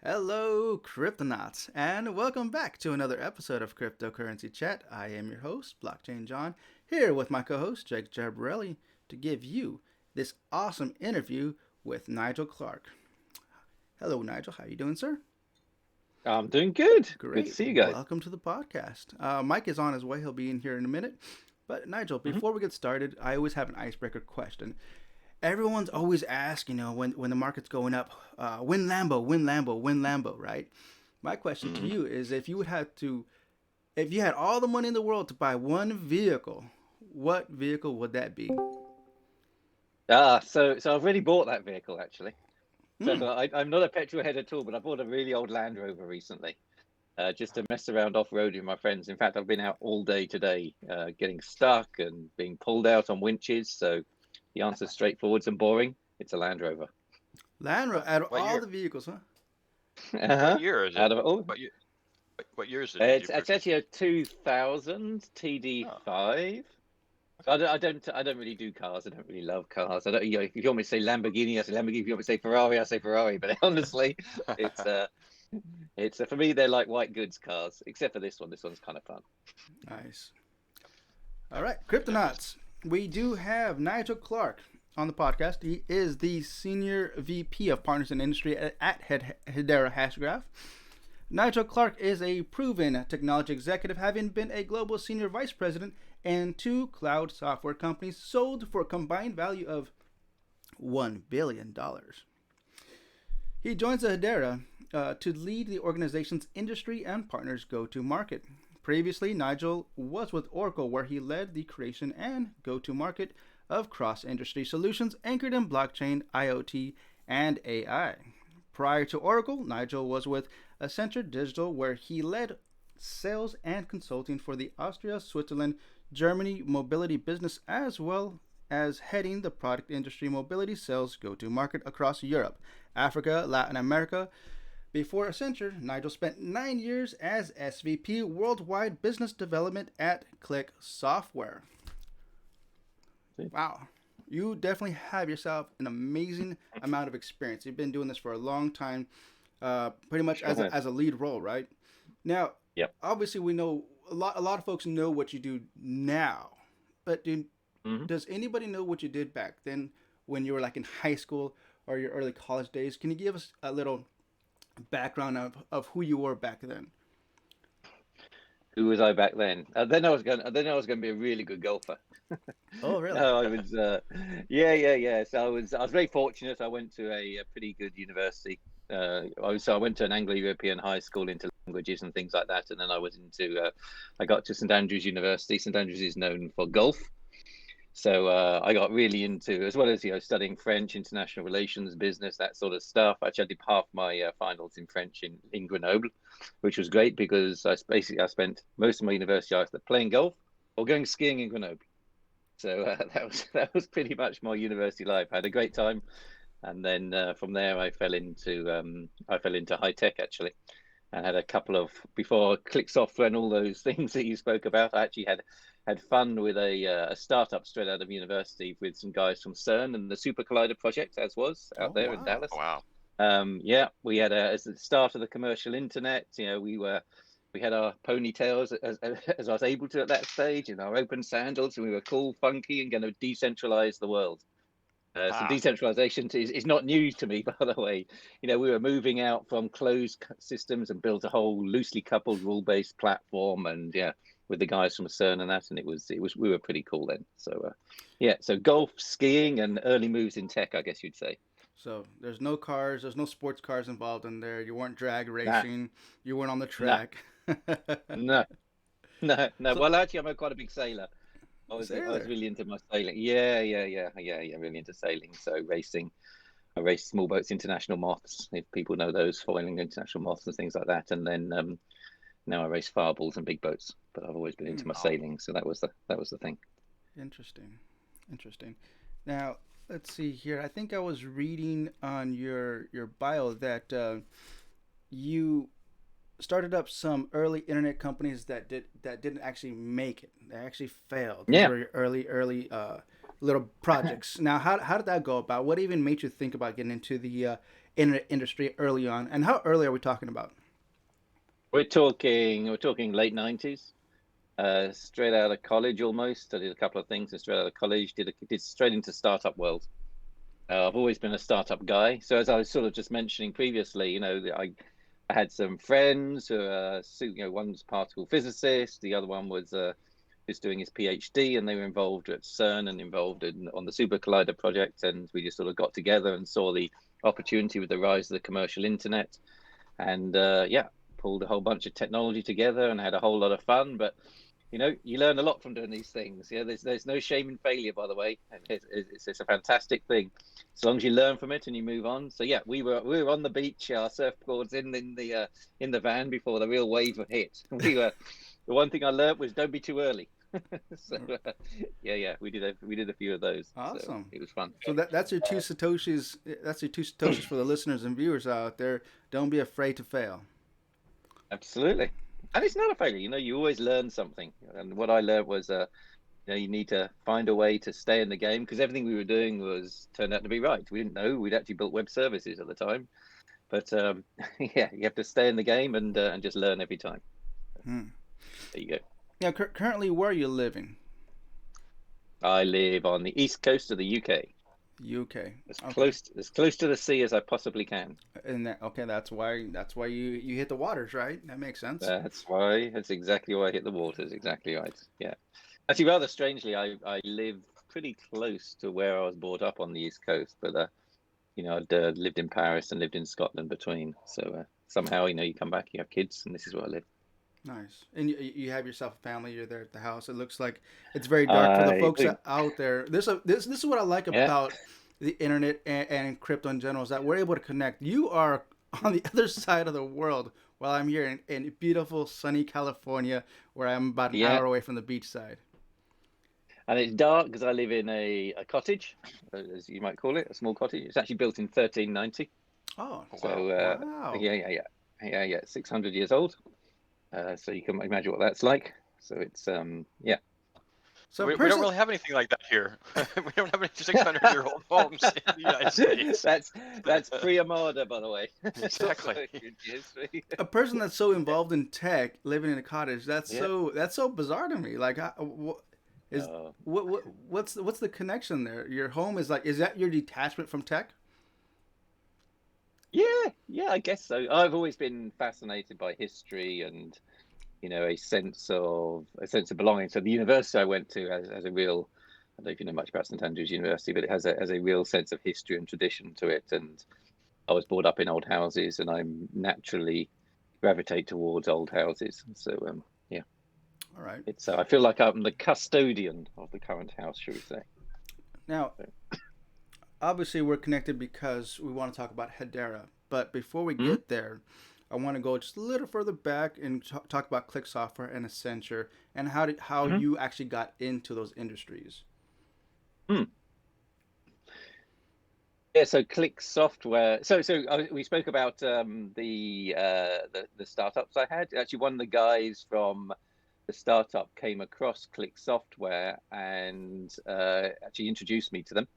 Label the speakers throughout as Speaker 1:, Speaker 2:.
Speaker 1: Hello, Cryptonauts, and welcome back to another episode of Cryptocurrency Chat. I am your host, Blockchain John, here with my co-host, Jake Jarbarelli, to give you this awesome interview with Nigel Clark. Hello, Nigel. How you doing, sir?
Speaker 2: I'm doing good. Good to
Speaker 1: Great.
Speaker 2: see you guys.
Speaker 1: Welcome to the podcast. Mike is on his way. He'll be in here in a minute. But Nigel,
Speaker 2: hmm
Speaker 1: before we get started, I always have an icebreaker question. Everyone's always asked, when the market's going up, win Lambo, win Lambo, win Lambo, right? My question to
Speaker 2: hmm
Speaker 1: you is, if you had all the money in the world to buy one vehicle, what vehicle would that be?
Speaker 2: so I've already bought that vehicle actually. So
Speaker 1: Hmm.
Speaker 2: I'm not a petrol head at all, but I bought a really old Land Rover recently, just to mess around off road with my friends. In fact, I've been out all day today, getting stuck and being pulled out on winches. So the answer's straightforward and boring. It's a Land Rover.
Speaker 1: Out of
Speaker 3: What
Speaker 1: all
Speaker 3: year?
Speaker 1: the vehicles, huh?
Speaker 3: What
Speaker 2: Uh-huh.
Speaker 3: year is it?
Speaker 2: Out of all,
Speaker 3: What year? What year is it? Did you
Speaker 2: it's
Speaker 3: purchase?
Speaker 2: actually a 2000
Speaker 3: Oh,
Speaker 2: TD5.
Speaker 3: okay.
Speaker 2: I don't really do cars. I don't really love cars. I don't. If you want me to say Lamborghini, I say Lamborghini. If you want me to say Ferrari, I say Ferrari. But honestly, it's uh, for me they're like white goods cars, except for this one. This one's kind of fun.
Speaker 1: Nice. All right,
Speaker 3: Very nice.
Speaker 1: Cryptonauts. We do have Nigel Clark on the podcast. He is the Senior VP of Partners in Industry at Hedera Hashgraph. Nigel Clark is a proven technology executive, having been a global senior vice president and two cloud software companies sold for a combined value of $1 billion. He joins the Hedera to lead the organization's industry and partners go to market. Previously, Nigel was with Oracle, where he led the creation and go to market of cross industry solutions anchored in blockchain, IoT, and AI. Prior to Oracle, Nigel was with Accenture Digital, where he led sales and consulting for the Austria, Switzerland, Germany mobility business, as well as heading the product industry mobility sales go to market across Europe, Africa, Latin America. Before Accenture, Nigel spent 9 years as SVP Worldwide Business Development at Click Software. Wow. You definitely have yourself an amazing amount of experience. You've been doing this for a long time, pretty much
Speaker 2: Sure have.
Speaker 1: as a lead role, right? Now,
Speaker 2: Yep.
Speaker 1: obviously, we know a lot of folks know what you do now, but
Speaker 2: hmm
Speaker 1: does anybody know what you did back then when you were like in high school or your early college days? Can you give us a little background of who you were back then?
Speaker 2: Who was I back then? Then I was going to be a really good golfer.
Speaker 1: Oh, really?
Speaker 2: No, I was. Yeah. So I was very fortunate. I went to a pretty good university. I went to an Anglo-European high school into languages and things like that, and then I got to St Andrews University. St Andrews is known for golf, so I got really into, as well as studying French, international relations, business, that sort of stuff. Actually, I did half my finals in French in Grenoble, which was great because I spent most of my university either playing golf or going skiing in Grenoble. So that was pretty much my university life. I had a great time, and then from there I fell into high tech actually, and had a couple of before click software and all those things that you spoke about. I actually had fun with a startup straight out of university with some guys from CERN and the Super Collider project, as was
Speaker 1: Oh,
Speaker 2: out there in
Speaker 1: wow.
Speaker 2: Dallas.
Speaker 3: Wow.
Speaker 2: Yeah, we had as the start of the commercial internet. We had our ponytails as I was able to at that stage, and our open sandals, and we were cool, funky, and going to decentralize the world. So
Speaker 3: Ah,
Speaker 2: decentralization is not news to me, by the way. We were moving out from closed systems and built a whole loosely coupled rule-based platform, and yeah, with the guys from CERN and that, and it was we were pretty cool then. So yeah, so golf, skiing, and early moves in tech, I guess you'd say.
Speaker 1: So there's no cars, there's no sports cars involved in there. You weren't drag
Speaker 2: Nah,
Speaker 1: racing, you weren't on the
Speaker 2: nah,
Speaker 1: track.
Speaker 2: no, no.
Speaker 1: So
Speaker 2: Well, actually, I'm quite a big sailor. I
Speaker 1: a
Speaker 2: was I was
Speaker 1: sailor.
Speaker 2: really into my sailing. Yeah. Really into sailing. So racing. I raced small boats, international moths, if people know those, foiling international moths and things like that. And then now I race fireballs and big boats. But I've always been into
Speaker 1: Hmm,
Speaker 2: my
Speaker 3: oh,
Speaker 2: sailing, so that was the thing.
Speaker 1: interesting. Interesting. Now, let's see here. I think I was reading on your bio that you started up some early internet companies that didn't actually make it. They actually failed. These
Speaker 2: Yeah,
Speaker 1: were your early little projects. Now, how did that go about? What even made you think about getting into the internet industry early on? And how early are we talking about?
Speaker 2: We're talking late 90s. Straight out of college almost. I did a couple of things and straight out of college, did straight into startup world. I've always been a startup guy. So as I was sort of just mentioning previously, I had some friends who one's particle physicist, the other one was just doing his PhD, and they were involved at CERN and on the Super Collider project, and we just sort of got together and saw the opportunity with the rise of the commercial internet, and pulled a whole bunch of technology together and had a whole lot of fun. But you learn a lot from doing these things. There's no shame in failure, by the way. It's a fantastic thing, as long as you learn from it and you move on. So yeah, we were on the beach, our surfboards in the van before the real wave hit. The one thing I learned was don't be too early. So we did a few of those.
Speaker 1: Awesome.
Speaker 2: So it was fun.
Speaker 1: So that's your two satoshis. That's your two satoshis for the listeners and viewers out there. Don't be afraid to fail.
Speaker 2: Absolutely. And it's not a failure. You always learn something. And what I learned was, you need to find a way to stay in the game, because everything we were doing turned out to be right. We didn't know we'd actually built web services at the time, but you have to stay in the game and just learn every time. There you go.
Speaker 1: Now, currently, where are you living?
Speaker 2: I live on the east coast of the UK.
Speaker 1: UK.
Speaker 2: As close to the sea as I possibly can.
Speaker 1: And that's why you hit the waters, right? That makes sense.
Speaker 2: That's exactly why I hit the waters. Exactly right. Yeah. Actually, rather strangely, I live pretty close to where I was brought up on the East Coast, but I'd lived in Paris and lived in Scotland between. So somehow, you come back, you have kids, and this is where I live.
Speaker 1: Nice. And you have yourself a family. You're there at the house. It looks like it's very dark for the folks out there. This is what I like about the internet and crypto in general, is that we're able to connect. You are on the other side of the world, while I'm here in beautiful sunny California, where I'm about an hour away from the beach side.
Speaker 2: And it's dark because I live in a cottage, as you might call it, a small cottage. It's actually built in 1390.
Speaker 1: Oh,
Speaker 2: so
Speaker 1: wow.
Speaker 2: Yeah, 600 years old. So you can imagine what that's like. So it's
Speaker 3: So we don't really have anything like that here. We don't have any 600-year-old homes in the United States.
Speaker 2: That's pre-Armada, by the way.
Speaker 3: Exactly.
Speaker 1: A person that's so involved in tech, living in a cottage, that's so bizarre to me. Like, what's the connection there? Your home is that your detachment from tech?
Speaker 2: Yeah, I guess so. I've always been fascinated by history and a sense of belonging. So the university I went to has a real, I don't know if you know much about St Andrews University, but it has a real sense of history and tradition to it. And I was brought up in old houses, and I naturally gravitate towards old houses. So
Speaker 1: All right.
Speaker 2: It's I feel like I'm the custodian of the current house, should we say?
Speaker 1: Now, obviously, we're connected because we want to talk about Hedera. But before we get there, I want to go just a little further back and talk about Click Software and Accenture and how you actually got into those industries.
Speaker 2: Yeah, so Click Software. So we spoke about the startups I had. Actually, one of the guys from the startup came across Click Software and actually introduced me to them.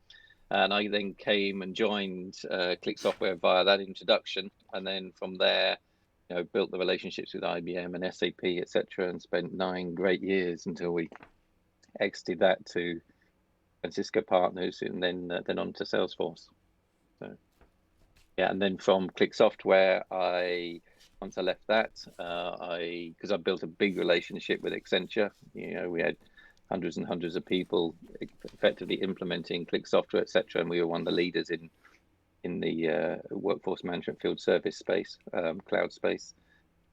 Speaker 2: And I then came and joined Click Software via that introduction. And then from there, built the relationships with IBM and SAP, etc., and spent 9 great years until we exited that to Francisco Partners and then on to Salesforce. So, and then from Click Software, once I left that, because I built a big relationship with Accenture. We had hundreds and hundreds of people effectively implementing Click Software, etc., and we were one of the leaders in the workforce management field service space, cloud space.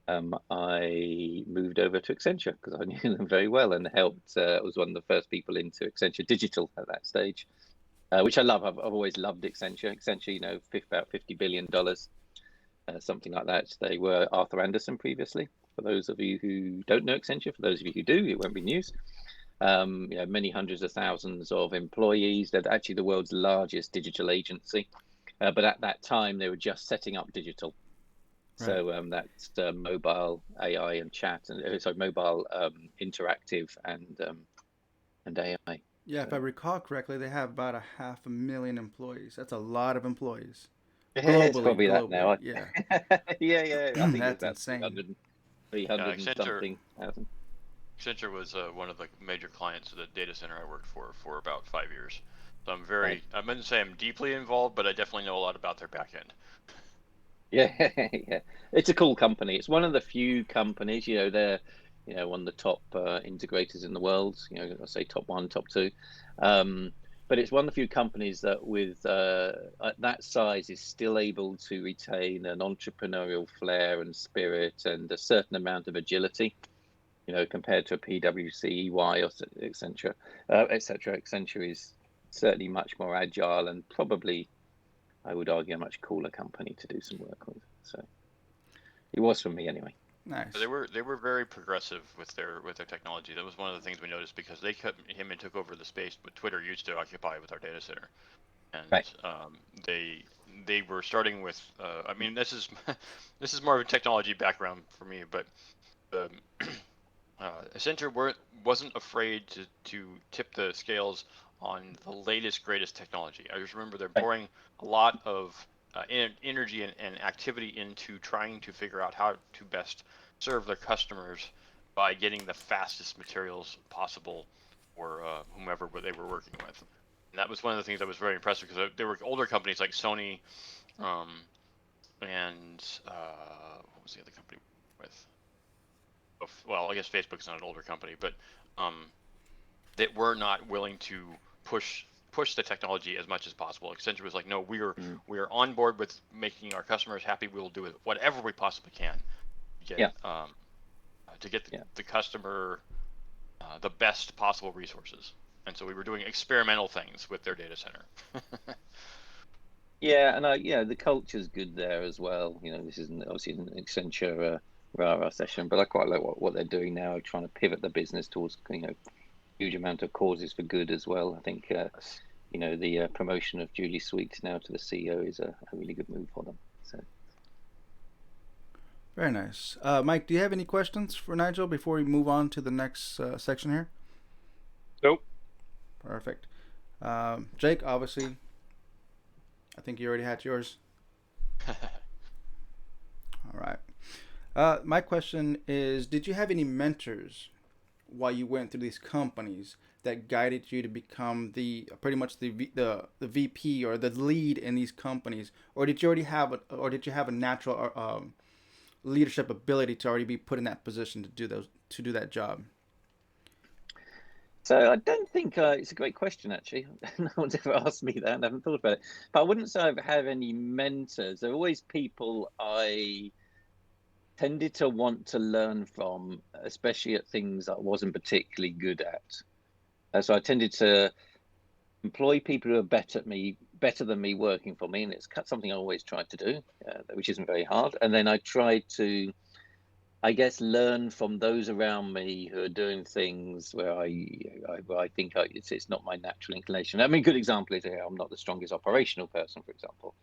Speaker 2: I moved over to Accenture because I knew them very well and helped. Was one of the first people into Accenture Digital at that stage, which I love. I've always loved Accenture. Accenture, about $50 billion, something like that. They were Arthur Andersen previously. For those of you who don't know Accenture, for those of you who do, it won't be news. Many hundreds of thousands of employees. They're actually the world's largest digital agency. But at that time, they were just setting up digital. Right. So that's mobile AI and chat, and mobile interactive and AI.
Speaker 1: Yeah, if I recall correctly, they have about 500,000 employees. That's a lot of employees.
Speaker 2: It's probably that
Speaker 1: Globally,
Speaker 2: now.
Speaker 1: yeah.
Speaker 2: Yeah. I think it's
Speaker 1: That's
Speaker 2: about
Speaker 1: insane.
Speaker 2: 300 and something thousand.
Speaker 3: Accenture was one of the major clients of the data center I worked for about 5 years. So
Speaker 2: Right.
Speaker 3: I wouldn't say I'm deeply involved, but I definitely know a lot about their back end.
Speaker 2: Yeah, yeah. It's a cool company. It's one of the few companies, they're, one of the top integrators in the world. I say top one, top two. But it's one of the few companies that, with at that size, is still able to retain an entrepreneurial flair and spirit and a certain amount of agility. Compared to a PwC, EY, or Accenture, etc. Accenture is certainly much more agile and probably, I would argue, a much cooler company to do some work with. So it was for me anyway.
Speaker 1: Nice.
Speaker 3: They were very progressive with their technology. That was one of the things we noticed, because they cut him and took over the space what Twitter used to occupy with our data center, and
Speaker 2: Right.
Speaker 3: They were starting with. I mean, this is this is more of a technology background for me, but Accenture wasn't afraid to tip the scales on the latest, greatest technology. I just remember they're pouring a lot of energy and activity into trying to figure out how to best serve their customers by getting the fastest materials possible for whomever they were working with. And that was one of the things that was very impressive, because there were older companies like Sony, and what was the other company with? Well, I guess Facebook's not an older company, but that were not willing to push the technology as much as possible. Accenture was like, no, we are on board with making our customers happy. We will do it whatever we possibly can to get the customer the best possible resources. And so we were doing experimental things with their data center.
Speaker 2: Yeah, and the culture's good there as well. This isn't obviously an Accenture rah-rah session, but I quite like what they're doing now, trying to pivot the business towards huge amount of causes for good as well. I think the promotion of Julie Sweet now to the CEO is a really good move for them. So
Speaker 1: very nice. Mike, do you have any questions for Nigel before we move on to the next section here?
Speaker 3: Nope.
Speaker 1: Perfect. Jake, obviously, I think you already had yours. All right. My question is, did you have any mentors while you went through these companies that guided you to become pretty much the VP or the lead in these companies, or did you have a natural leadership ability to already be put in that position to do that job?
Speaker 2: So I don't think it's a great question, actually. No one's ever asked me that, and I haven't thought about it. But I wouldn't say I've had any mentors. There are always people I tended to want to learn from, especially at things I wasn't particularly good at. So I tended to employ people who are better than me working for me, and it's something I always tried to do, which isn't very hard. And then I tried to, I guess, learn from those around me who are doing things where I think it's not my natural inclination. I mean, a good example is I'm not the strongest operational person, for example.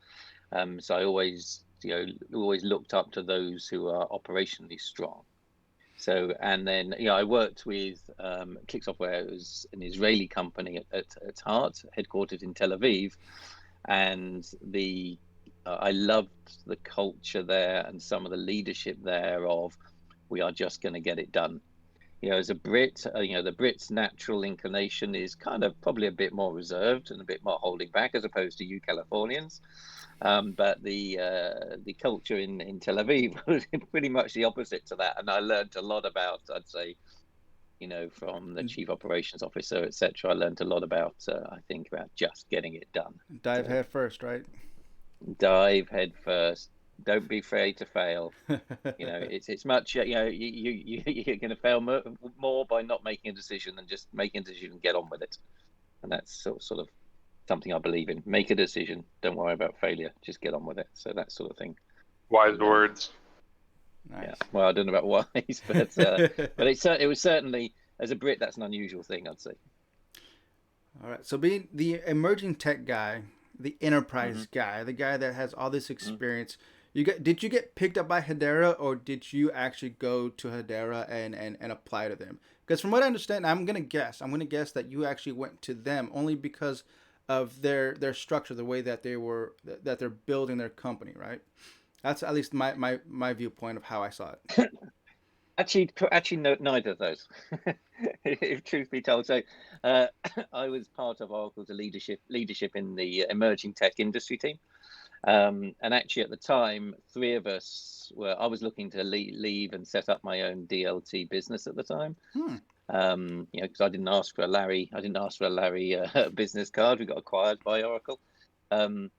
Speaker 2: So I always looked up to those who are operationally strong. So, and then, I worked with Click Software. It was an Israeli company at heart, headquartered in Tel Aviv. And I loved the culture there and some of the leadership there of, we are just going to get it done. As a Brit, the Brits' natural inclination is kind of probably a bit more reserved and a bit more holding back, as opposed to you Californians. But the culture in Tel Aviv was pretty much the opposite to that. And I learned a lot about, I'd say, from the chief operations officer, etc. I learned a lot about, I think, about just getting it done.
Speaker 1: Dive head first, right?
Speaker 2: Dive head first. Don't be afraid to fail. It's much. You're going to fail more by not making a decision than just making a decision and get on with it. And that's sort of something I believe in. Make a decision. Don't worry about failure. Just get on with it. So that sort of thing.
Speaker 3: Wise words.
Speaker 1: Nice.
Speaker 2: Yeah. Well, I don't know about wise, but it was certainly, as a Brit, that's an unusual thing, I'd say.
Speaker 1: All right. So being the emerging tech guy, the enterprise guy, the guy that has all this experience. Did you get picked up by Hedera, or did you actually go to Hedera and apply to them? Because from what I understand, I'm gonna guess that you actually went to them only because of their structure, the way that they're building their company, right? That's at least my viewpoint of how I saw it.
Speaker 2: Actually, no, neither of those. If truth be told, so uh, I was part of Oracle's leadership in the emerging tech industry team. And actually, at the time, three of us were. I was looking to leave and set up my own DLT business at the time.
Speaker 1: Hmm.
Speaker 2: Because I didn't ask for a Larry business card. We got acquired by Oracle. Um,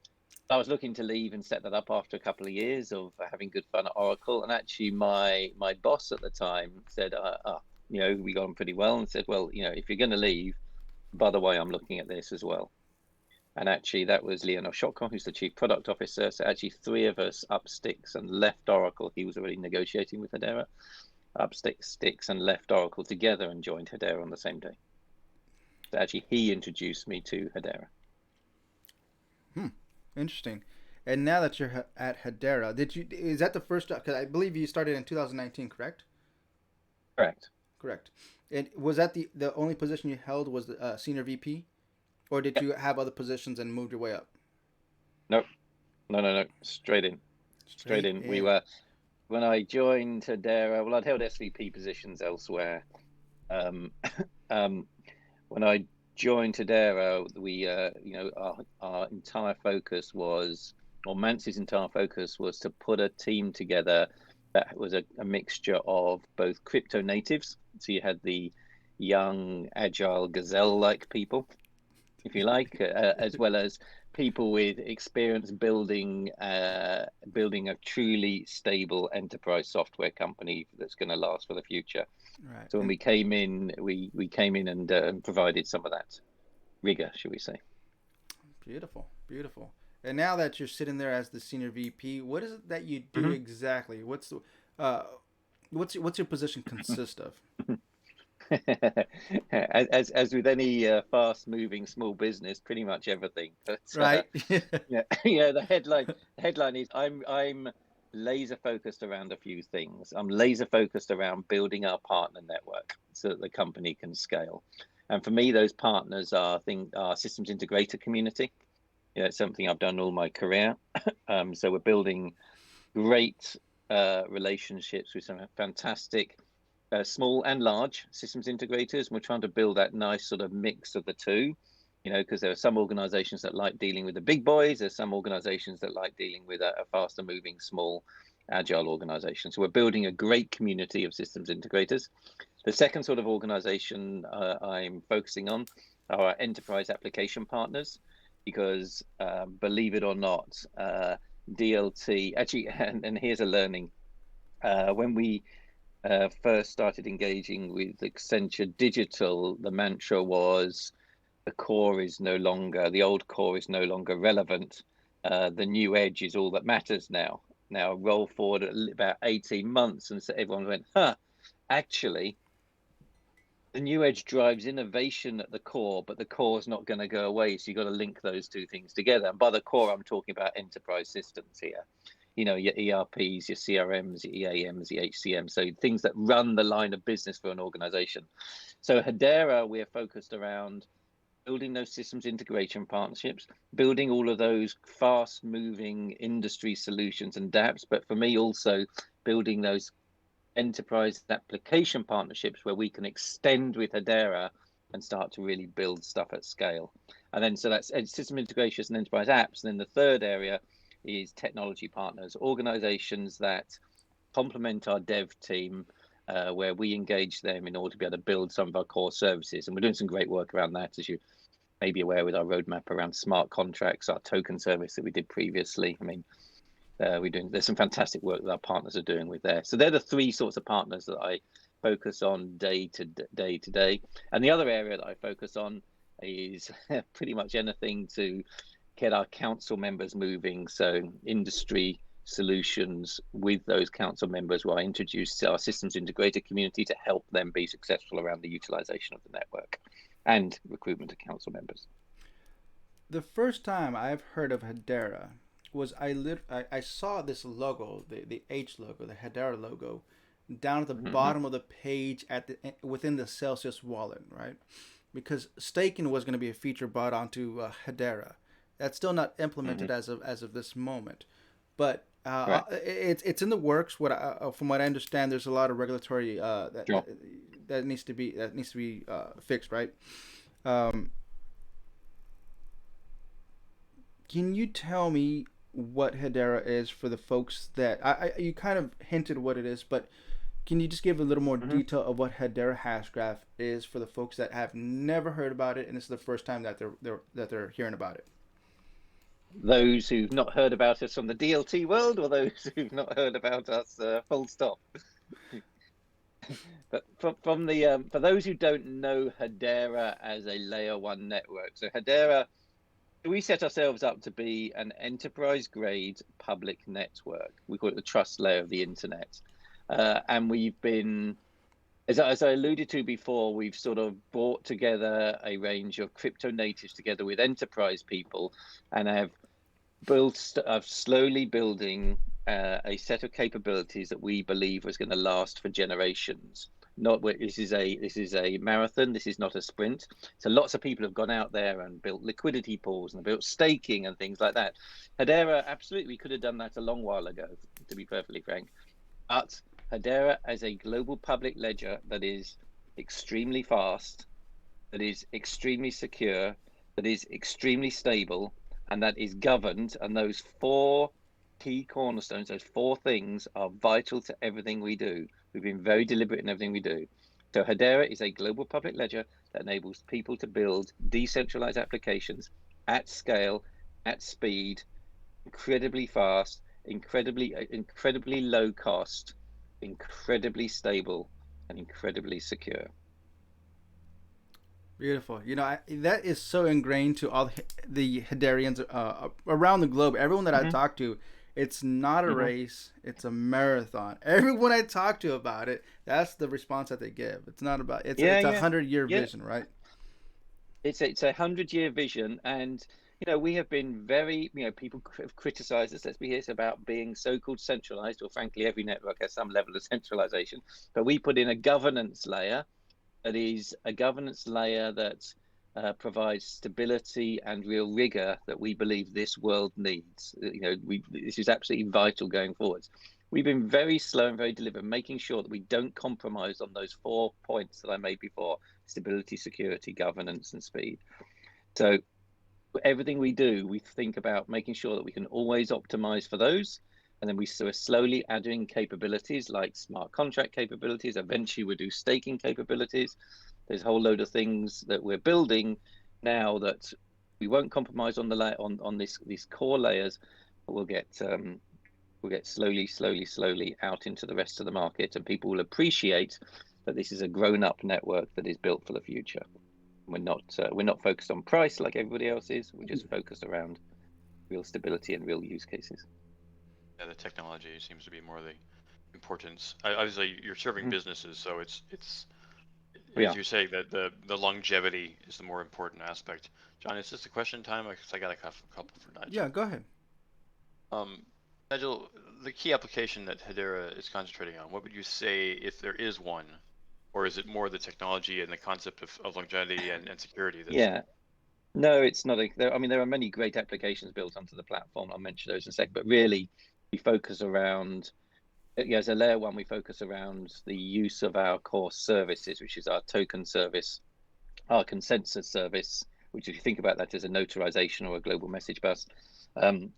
Speaker 2: I was looking to leave and set that up after a couple of years of having good fun at Oracle. And actually, my boss at the time said, we got on pretty well, and said, well, if you're going to leave, by the way, I'm looking at this as well. And actually, that was Leonor Shotko, who's the chief product officer. So actually, three of us up sticks and left Oracle. He was already negotiating with Hedera. Up sticks and left Oracle together and joined Hedera on the same day. So actually, he introduced me to Hedera.
Speaker 1: Interesting. And now that you're at Hedera, is that the first job? Because I believe you started in 2019, correct?
Speaker 2: Correct.
Speaker 1: Correct. And was that the only position you held was the senior VP, or did you have other positions and moved your way up?
Speaker 2: Nope. No. Straight in. We were when I joined Hedera. Well, I'd held SVP positions elsewhere. When I joined Hedera, we, our entire focus was, or Mance's entire focus was to put a team together that was a mixture of both crypto natives. So you had the young, agile, gazelle-like people, if you like, as well as people with experience building a truly stable enterprise software company that's going to last for the future.
Speaker 1: Right.
Speaker 2: So when we came in, we came in and provided some of that rigor, should we say?
Speaker 1: Beautiful. And now that you're sitting there as the senior VP, what is it that you do exactly? What's your position consist of?
Speaker 2: as with any fast-moving small business, pretty much everything. But,
Speaker 1: right.
Speaker 2: The headline is I'm laser focused around a few things. I'm laser focused around building our partner network so that the company can scale. And for me, those partners are systems integrator community. It's something I've done all my career. So we're building great relationships with some fantastic small and large systems integrators. We're trying to build that nice sort of mix of the two, because there are some organizations that like dealing with the big boys. There's some organizations that like dealing with a faster moving, small, agile organization. So we're building a great community of systems integrators. The second sort of organization I'm focusing on are our enterprise application partners, because believe it or not, DLT actually, and here's a learning. When we first started engaging with Accenture Digital, the mantra was the old core is no longer relevant. The new edge is all that matters now. Now roll forward about 18 months and so everyone went, actually, the new edge drives innovation at the core, but the core is not going to go away. So you've got to link those two things together. And by the core, I'm talking about enterprise systems here. Your ERPs, your CRMs, your EAMs, your HCM. So things that run the line of business for an organization. So Hedera, we're focused around building those systems integration partnerships, building all of those fast moving industry solutions and dApps. But for me, also building those enterprise application partnerships where we can extend with Hedera and start to really build stuff at scale. And then so that's system integrations and enterprise apps. And then the third area is technology partners, organizations that complement our dev team, where we engage them in order to be able to build some of our core services. And we're doing some great work around that, as you may be aware, with our roadmap around smart contracts, our token service that we did previously. I mean, there's some fantastic work that our partners are doing with there. So they're the three sorts of partners that I focus on day to day. And the other area that I focus on is pretty much anything to get our council members moving. So industry solutions with those council members, where I introduce our systems integrator community to help them be successful around the utilization of the network and recruitment of council members.
Speaker 1: The first time I've heard of Hedera was I saw this logo, the H logo, the Hedera logo, down at the bottom of the page within the Celsius wallet, right? Because staking was going to be a feature brought onto Hedera. That's still not implemented as of this moment, but
Speaker 2: Right.
Speaker 1: it's in the works. From what I understand, there's a lot of regulatory
Speaker 2: Sure.
Speaker 1: that needs to be fixed, right? Um, can you tell me what Hedera is for the folks that you kind of hinted what it is, but can you just give a little more detail of what Hedera Hashgraph is for the folks that have never heard about it and this is the first time that they're hearing about it?
Speaker 2: Those who've not heard about us from the DLT world, or those who've not heard about us, full stop. But from the for those who don't know Hedera as a layer one network, so Hedera, we set ourselves up to be an enterprise grade public network. We call it the trust layer of the internet, and we've been, as I alluded to before, we've sort of brought together a range of crypto natives together with enterprise people, and have slowly building a set of capabilities that we believe was going to last for generations. This is a marathon. This is not a sprint. So lots of people have gone out there and built liquidity pools and built staking and things like that. Hedera absolutely could have done that a long while ago, to be perfectly frank. But Hedera as a global public ledger that is extremely fast, that is extremely secure, that is extremely stable, and that is governed, and those four key cornerstones, those four things are vital to everything we do. We've been very deliberate in everything we do. So Hedera is a global public ledger that enables people to build decentralized applications at scale, at speed, incredibly fast, incredibly low cost, incredibly stable, and incredibly secure.
Speaker 1: Beautiful. That is so ingrained to all the Hederians around the globe. Everyone that I talk to, it's not a race; it's a marathon. Everyone I talk to about it, that's the response that they give. It's not about it's a 100-year vision, right?
Speaker 2: It's a 100-year vision, and we have been very, people have criticized us, let's be honest, about being so-called centralized, or frankly, every network has some level of centralization. But we put in a governance layer that is a governance layer that provides stability and real rigor that we believe this world needs. This is absolutely vital going forwards. We've been very slow and very deliberate, making sure that we don't compromise on those 4 points that I made before: stability, security, governance, and speed. So everything we do, we think about making sure that we can always optimize for those. And then we're slowly adding capabilities like smart contract capabilities. Eventually we'll do staking capabilities. There's a whole load of things that we're building now that we won't compromise on on these core layers, but we'll get slowly out into the rest of the market, and people will appreciate that this is a grown-up network that is built for the future. We're not focused on price like everybody else is. We're just focused around real stability and real use cases.
Speaker 3: Yeah, the technology seems to be more the importance. Obviously, you're serving businesses, so it's as you say, that the longevity is the more important aspect. John, is this a question time? Because I got a couple for Nigel.
Speaker 1: Yeah, go ahead.
Speaker 3: Nigel, the key application that Hedera is concentrating on, what would you say if there is one? Or is it more the technology and the concept of longevity and security?
Speaker 2: No, it's not. There are many great applications built onto the platform. I'll mention those in a sec. But really, we focus around, as a layer one, we focus around the use of our core services, which is our token service, our consensus service, which, if you think about that as a notarization or a global message bus, and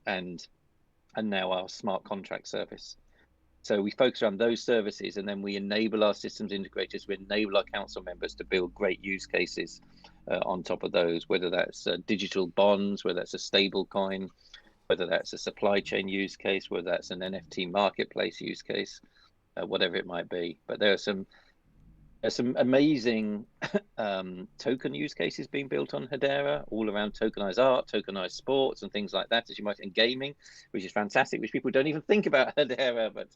Speaker 2: now our smart contract service. So we focus around those services, and then we enable our systems integrators, we enable our council members to build great use cases on top of those, whether that's digital bonds, whether that's a stable coin, whether that's a supply chain use case, whether that's an NFT marketplace use case, whatever it might be. But there's some amazing token use cases being built on Hedera, all around tokenized art, tokenized sports, and things like that, as you might, in gaming, which is fantastic, which people don't even think about Hedera. But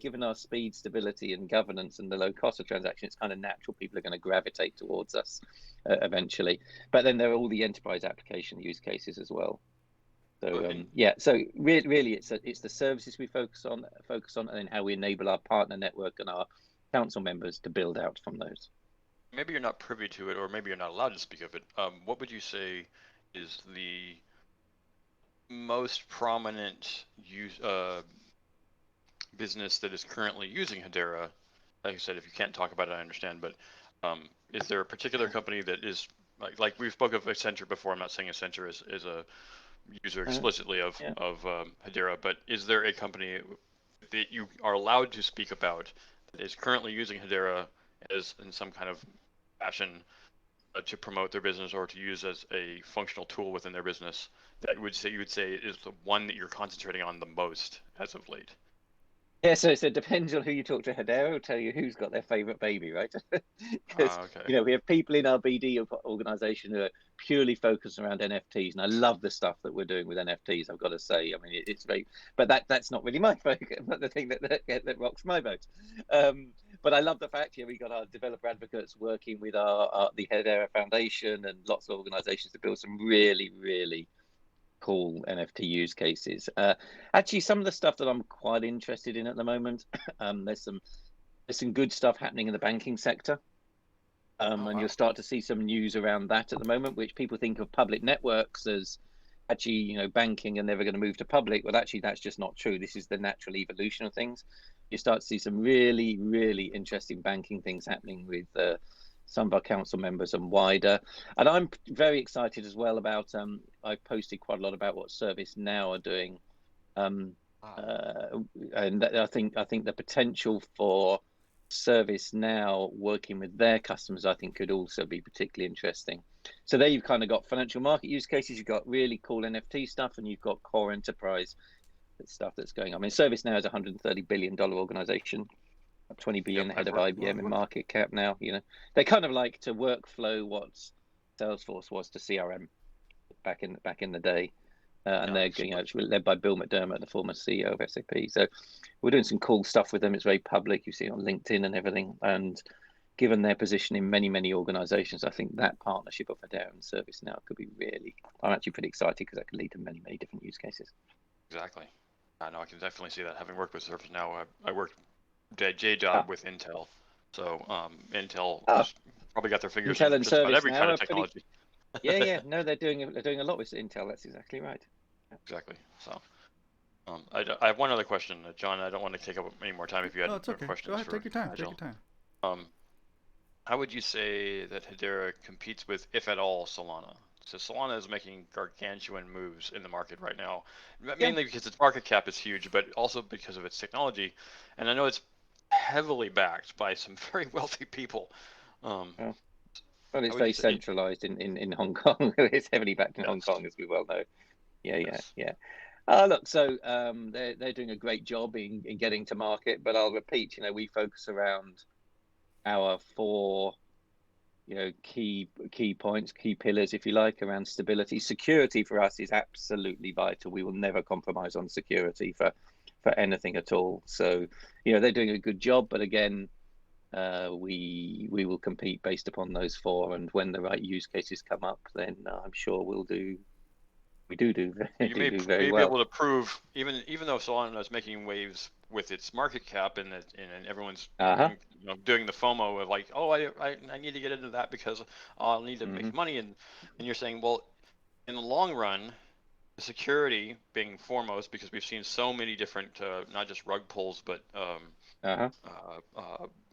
Speaker 2: given our speed, stability, and governance, and the low cost of transaction, it's kind of natural people are going to gravitate towards us eventually. But then there are all the enterprise application use cases as well. So yeah, so really, it's the services we focus on, and then how we enable our partner network and our council members to build out from those.
Speaker 3: Maybe you're not privy to it, or maybe you're not allowed to speak of it. What would you say is the most prominent business that is currently using Hedera? Like I said, if you can't talk about it, I understand. But is there a particular company that is like we've spoke of Accenture before? I'm not saying Accenture is a user explicitly of Hedera, but is there a company that you are allowed to speak about that is currently using Hedera as in some kind of fashion to promote their business or to use as a functional tool within their business that you would say is the one that you're concentrating on the most as of late?
Speaker 2: Yeah, so it depends on who you talk to. Hedera will tell you who's got their favorite baby, right? Because
Speaker 3: Okay.
Speaker 2: we have people in our BD organization who are purely focused around NFTs, and I love the stuff that we're doing with NFTs. I've got to say, I mean, it's very, but that's not really my focus. But the thing that rocks my boat. But I love the fact we got our developer advocates working with the Hedera Foundation and lots of organizations to build some really, really cool NFT use cases. Actually, some of the stuff that I'm quite interested in at the moment, there's some good stuff happening in the banking sector. And you'll start to see some news around that at the moment, which people think of public networks as actually, banking are never going to move to public. Well, actually, that's just not true. This is the natural evolution of things. You start to see some really, really interesting banking things happening with some of our council members and wider. And I'm very excited as well about, I've posted quite a lot about what ServiceNow are doing. And I think the potential for ServiceNow working with their customers, I think, could also be particularly interesting. So there you've kind of got financial market use cases, you've got really cool NFT stuff, and you've got core enterprise stuff that's going on. I mean, ServiceNow is a $130 billion organization, 20 billion ahead of IBM in market cap now. They kind of like to workflow what Salesforce was to CRM back in the day. And they're led by Bill McDermott, the former CEO of SAP. So we're doing some cool stuff with them. It's very public. You see it on LinkedIn and everything. And given their position in many, many organizations, I think that partnership of Hedera and ServiceNow could be I'm actually pretty excited because that could lead to many, many different use cases.
Speaker 3: Exactly. I know I can definitely see that. Having worked with ServiceNow, I worked J job with Intel. So Intel probably got their fingers in just about every kind of technology.
Speaker 2: No, they're doing a lot with Intel. That's exactly right.
Speaker 3: Exactly. So I have one other question, John. I don't want to take up any more time if you had questions.
Speaker 1: Go ahead, take your time.
Speaker 3: Nigel.
Speaker 1: Take your time.
Speaker 3: How would you say that Hedera competes with, if at all, Solana? So Solana is making gargantuan moves in the market right now, mainly because its market cap is huge, but also because of its technology. And I know it's heavily backed by some very wealthy people.
Speaker 2: Well, it's very centralized in Hong Kong. It's heavily backed in Hong Kong, as we well know. Yeah. Look, so they're doing a great job in getting to market, but I'll repeat, we focus around our four key points, key pillars, if you like, around stability. Security for us is absolutely vital. We will never compromise on security for anything at all. So they're doing a good job, but again, we will compete based upon those four, and when the right use cases come up, then I'm sure we do very well.
Speaker 3: Be able to prove, even though Solana is making waves with its market cap and everyone's doing the FOMO of like, oh, I need to get into that because I'll need to make money, and you're saying, well, in the long run, the security being foremost, because we've seen so many different not just rug pulls, but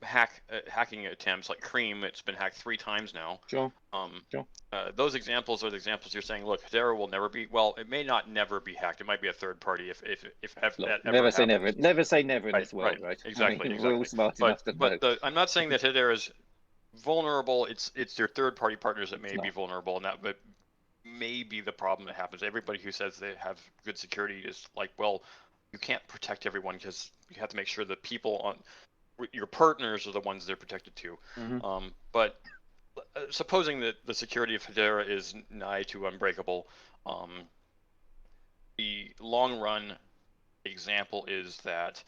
Speaker 3: hacking attempts like Cream. It's been hacked 3 times now.
Speaker 2: Sure.
Speaker 3: Those examples are the examples you're saying. Look, Hedera will never be. Well, it may not never be hacked. It might be a third party if that ever
Speaker 2: never say
Speaker 3: happens.
Speaker 2: never say never in this world, right?
Speaker 3: Exactly.
Speaker 2: We're all smart enough to know.
Speaker 3: But I'm not saying that Hedera is vulnerable. It's your third party partners that may be vulnerable, and that but may be the problem that happens. Everybody who says they have good security is like, well, you can't protect everyone because you have to make sure the people on your partners are the ones they're protected to. But supposing that the security of Hedera is nigh to unbreakable, the long run example is that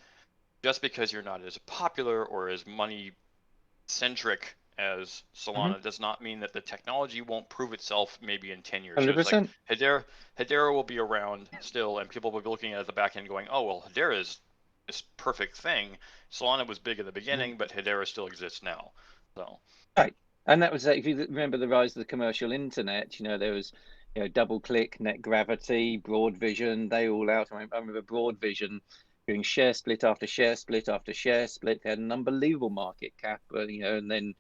Speaker 3: just because you're not as popular or as money centric as Solana does not mean that the technology won't prove itself maybe in 10 years.
Speaker 2: 100%.
Speaker 3: It's like Hedera will be around still, and people will be looking at the back end going, oh, well, Hedera is this perfect thing. Solana was big at the beginning, but Hedera still exists now. So.
Speaker 2: Right. And that was, if you remember the rise of the commercial internet, there was, DoubleClick, NetGravity, Broadvision, they all out. I remember Broadvision doing share split after share split after share split. They had an unbelievable market cap, and then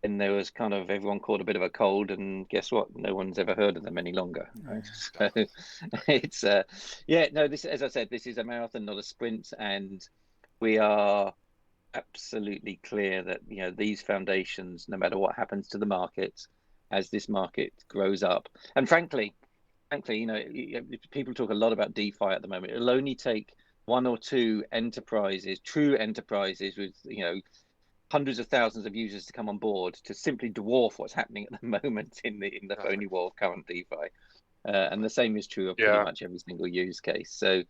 Speaker 2: there was kind of everyone caught a bit of a cold, and guess what? No one's ever heard of them any longer. Right? So it's this, as I said, this is a marathon, not a sprint, and we are absolutely clear that these foundations, no matter what happens to the market, as this market grows up, and frankly, people talk a lot about DeFi at the moment. It'll only take one or two true enterprises with hundreds of thousands of users to come on board to simply dwarf what's happening at the moment in the phony world of current DeFi. And the same is true of pretty much every single use case. So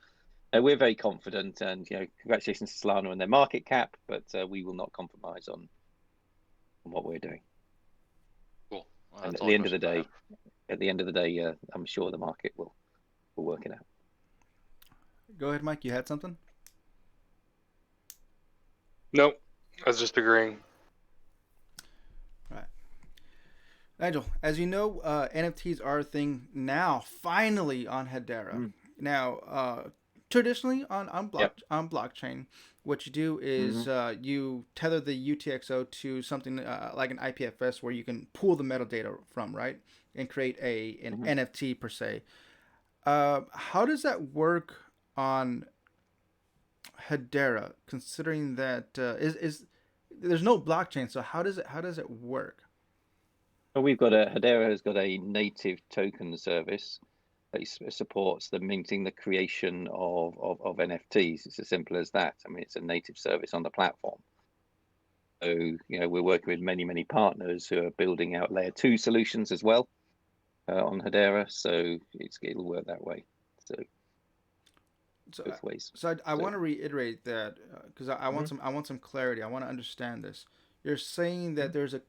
Speaker 2: we're very confident, and congratulations to Solana and their market cap, but we will not compromise on what we're doing.
Speaker 3: Cool. Well,
Speaker 2: and at the end of the day, I'm sure the market will work it out.
Speaker 1: Go ahead, Mike. You had something?
Speaker 4: Nope. I was just agreeing.
Speaker 1: Right. Nigel, as you know, NFTs are a thing now, finally on Hedera. Now, traditionally on blockchain, what you do is you tether the UTXO to something like an IPFS where you can pull the metadata from, right? And create an NFT per se. How does that work on Hedera, considering that there's no blockchain, so how does it work?
Speaker 2: Well, Hedera has got a native token service that supports the minting, the creation of NFTs. It's as simple as that. I mean, it's a native service on the platform. So we're working with many partners who are building out layer 2 solutions as well on Hedera. So it'll work that way. So both ways.
Speaker 1: So I want to reiterate that because I want some clarity. I want to understand this. You're saying that there's a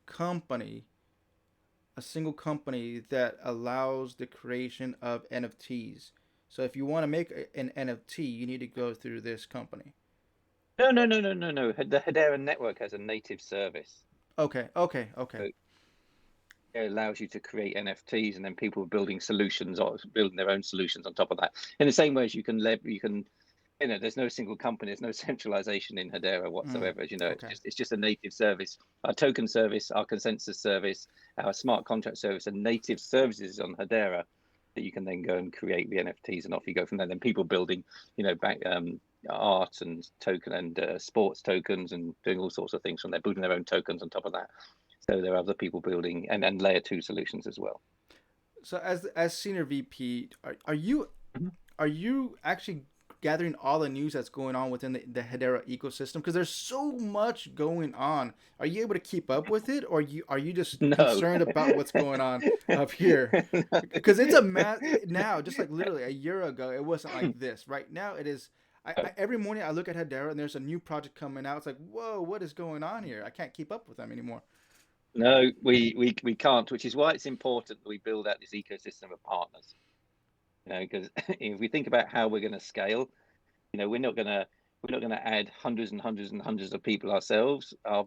Speaker 1: single company that allows the creation of NFTs. So if you want to make an NFT, you need to go through this company.
Speaker 2: No. The Hedera network has a native service.
Speaker 1: Okay.
Speaker 2: So it allows you to create NFTs, and then people are building solutions or building their own solutions on top of that. In the same way as you can, there's no single company, there's no centralization in Hedera whatsoever. It's just a native service. Our token service, our consensus service, our smart contract service, and native services on Hedera that you can then go and create the NFTs, and off you go from there. Then people building, art and token and sports tokens and doing all sorts of things from there, building their own tokens on top of that. So there are other people building and layer 2 solutions as well.
Speaker 1: So as senior VP, are you actually gathering all the news that's going on within the Hedera ecosystem? Because there's so much going on. Are you able to keep up with it, or are you just concerned about what's going on up here? Because it's now, just like literally a year ago, it wasn't like this. Right now, it is. Every morning I look at Hedera and there's a new project coming out. It's like, whoa, what is going on here? I can't keep up with them anymore.
Speaker 2: No, we can't, which is why it's important that we build out this ecosystem of partners. Because if we think about how we're going to scale, we're not going to add hundreds and hundreds and hundreds of people ourselves. Our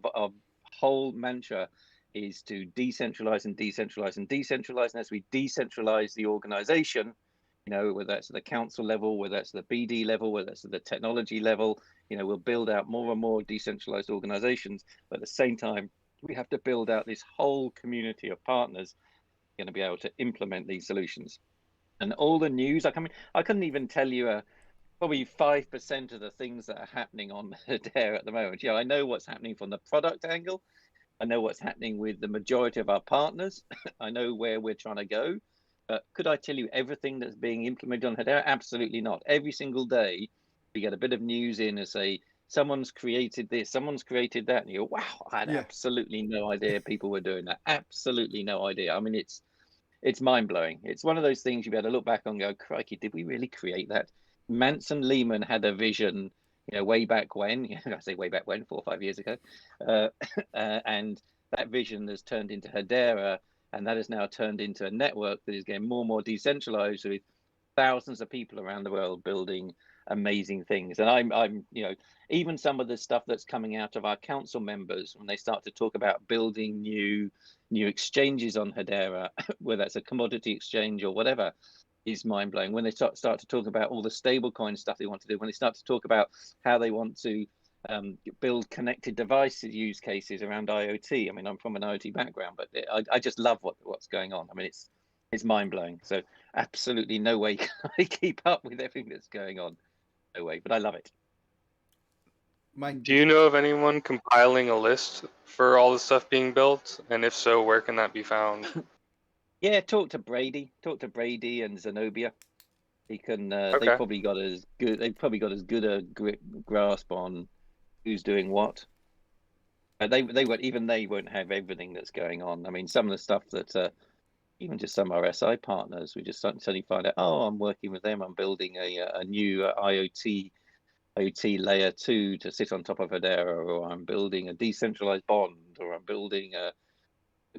Speaker 2: whole mantra is to decentralize and decentralize and decentralize. And as we decentralize the organization, whether that's at the council level, whether that's at the BD level, whether that's at the technology level, we'll build out more and more decentralized organizations. But at the same time, we have to build out this whole community of partners going to be able to implement these solutions. And all the news, I couldn't even tell you probably 5% of the things that are happening on Hedera at the moment. I know what's happening from the product angle. I know what's happening with the majority of our partners. I know where we're trying to go. But could I tell you everything that's being implemented on Hedera? Absolutely not. Every single day, we get a bit of news in and say, someone's created this, someone's created that. And you go, wow, I had absolutely no idea people were doing that. Absolutely no idea. I mean, it's mind-blowing. It's one of those things you better look back and go, crikey, did we really create that? Manson Lehman had a vision, way back when, I say way back when, 4 or 5 years ago. And that vision has turned into Hedera, and that has now turned into a network that is getting more and more decentralized with thousands of people around the world building amazing things. And I'm even some of the stuff that's coming out of our council members when they start to talk about building new exchanges on Hedera, whether that's a commodity exchange or whatever, is mind blowing. When they start to talk about all the stablecoin stuff they want to do, when they start to talk about how they want to build connected devices use cases around IoT. I mean, I'm from an IoT background, but I just love what's going on. I mean, it's mind blowing. So absolutely no way can I keep up with everything that's going on. No way, but I love it.
Speaker 1: Mike,
Speaker 4: Do you know of anyone compiling a list for all the stuff being built? And if so, where can that be found?
Speaker 2: Yeah, talk to Brady and Zenobia. He can.
Speaker 4: Okay.
Speaker 2: They've probably got as good a grasp on who's doing what. They won't have everything that's going on. I mean, some of the stuff that even just some of our SI partners, we just suddenly find out, oh, I'm working with them. I'm building a new IoT layer 2 to sit on top of Hedera, or I'm building a decentralized bond, or I'm building